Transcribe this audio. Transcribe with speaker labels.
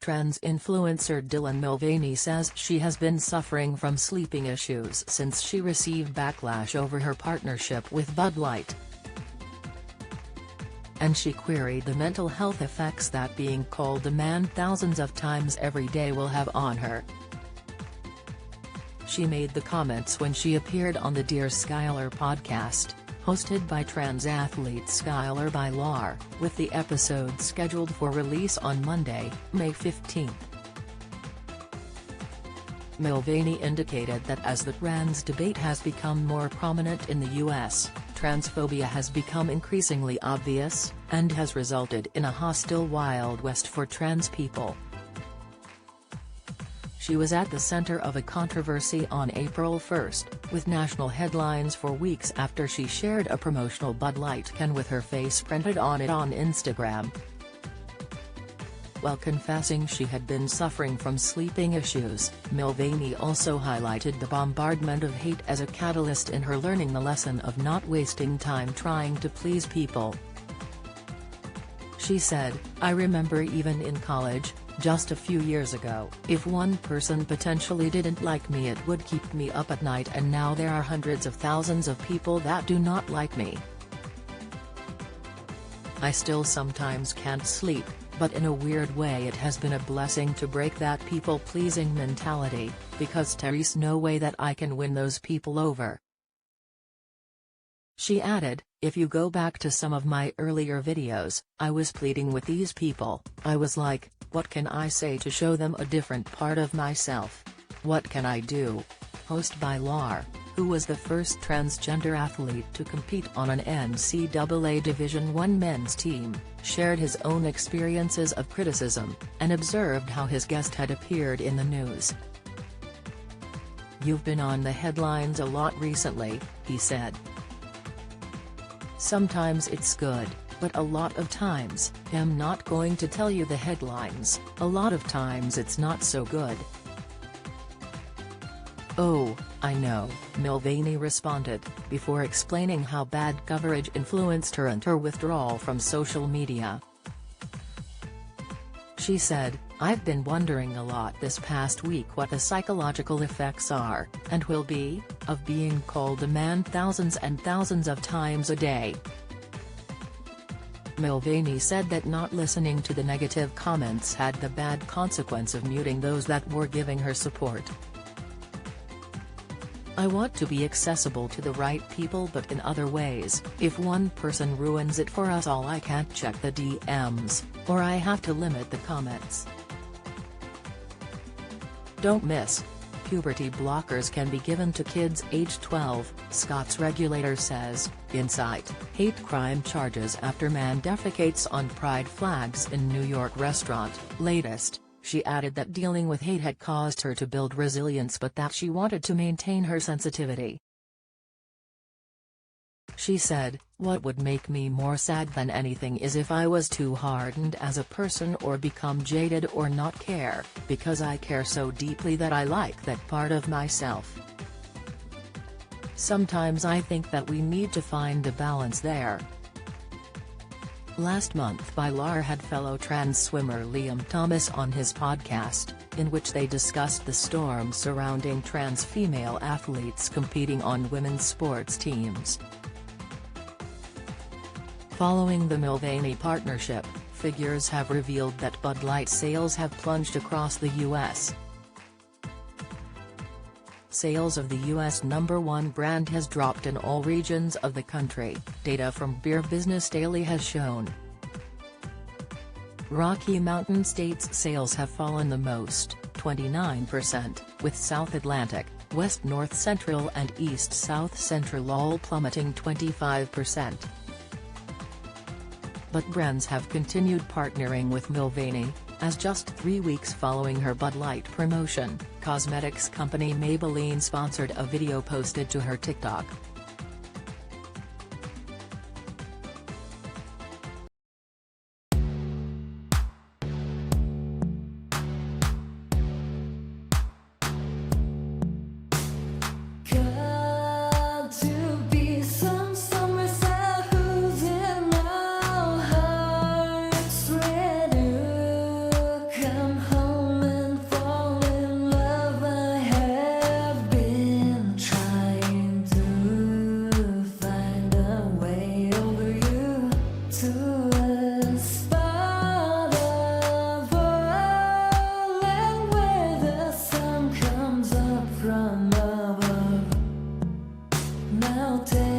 Speaker 1: trans influencer Dylan Mulvaney says she has been suffering from sleeping issues since she received backlash over her partnership with Bud Light. And she queried the mental health effects that being called a man thousands of times every day will have on her. She made the comments when she appeared on the Dear Skylar podcast, hosted by trans athlete Skylar Bylar, with the episode scheduled for release on Monday, May 15. Mulvaney indicated that as the trans debate has become more prominent in the U.S., transphobia has become increasingly obvious, and has resulted in a hostile Wild West for trans people. She was at the center of a controversy on April 1, with national headlines for weeks after she shared a promotional Bud Light can with her face printed on it on Instagram. While confessing she had been suffering from sleeping issues, Mulvaney also highlighted the bombardment of hate as a catalyst in her learning the lesson of not wasting time trying to please people. She said, "I remember even in college, just a few years ago, if one person potentially didn't like me it would keep me up at night, and now there are hundreds of thousands of people that do not like me. I still sometimes can't sleep, but in a weird way it has been a blessing to break that people-pleasing mentality, because there's no way that I can win those people over." She added, "If you go back to some of my earlier videos, I was pleading with these people. I was like, what can I say to show them a different part of myself? What can I do?" Host Bylar, who was the first transgender athlete to compete on an NCAA Division I men's team, shared his own experiences of criticism, and observed how his guest had appeared in the news. "You've been on the headlines a lot recently," he said. "Sometimes it's good, but a lot of times, I'm not going to tell you the headlines, a lot of times it's not so good." "Oh, I know," Mulvaney responded, before explaining how bad coverage influenced her and her withdrawal from social media. She said, "I've been wondering a lot this past week what the psychological effects are, and will be, of being called a man thousands and thousands of times a day." Mulvaney said that not listening to the negative comments had the bad consequence of muting those that were giving her support. "I want to be accessible to the right people, but in other ways, if one person ruins it for us all I can't check the DMs, or I have to limit the comments." "Don't miss. Puberty blockers can be given to kids age 12, Scott's regulator says. Insight, hate crime charges after man defecates on pride flags in New York restaurant. Latest, she added that dealing with hate had caused her to build resilience but that she wanted to maintain her sensitivity. She said, "What would make me more sad than anything is if I was too hardened as a person or become jaded or not care, because I care so deeply that I like that part of myself. Sometimes I think that we need to find a balance there." Last month Bylar had fellow trans swimmer Liam Thomas on his podcast, in which they discussed the storm surrounding trans female athletes competing on women's sports teams. Following the Mulvaney partnership, figures have revealed that Bud Light sales have plunged across the U.S. Sales of the U.S. #1 brand has dropped in all regions of the country, data from Beer Business Daily has shown. Rocky Mountain states' sales have fallen the most, 29%, with South Atlantic, West North Central and East South Central all plummeting 25%. But brands have continued partnering with Mulvaney, as just 3 weeks following her Bud Light promotion, cosmetics company Maybelline sponsored a video posted to her TikTok.
Speaker 2: Come home. mountain.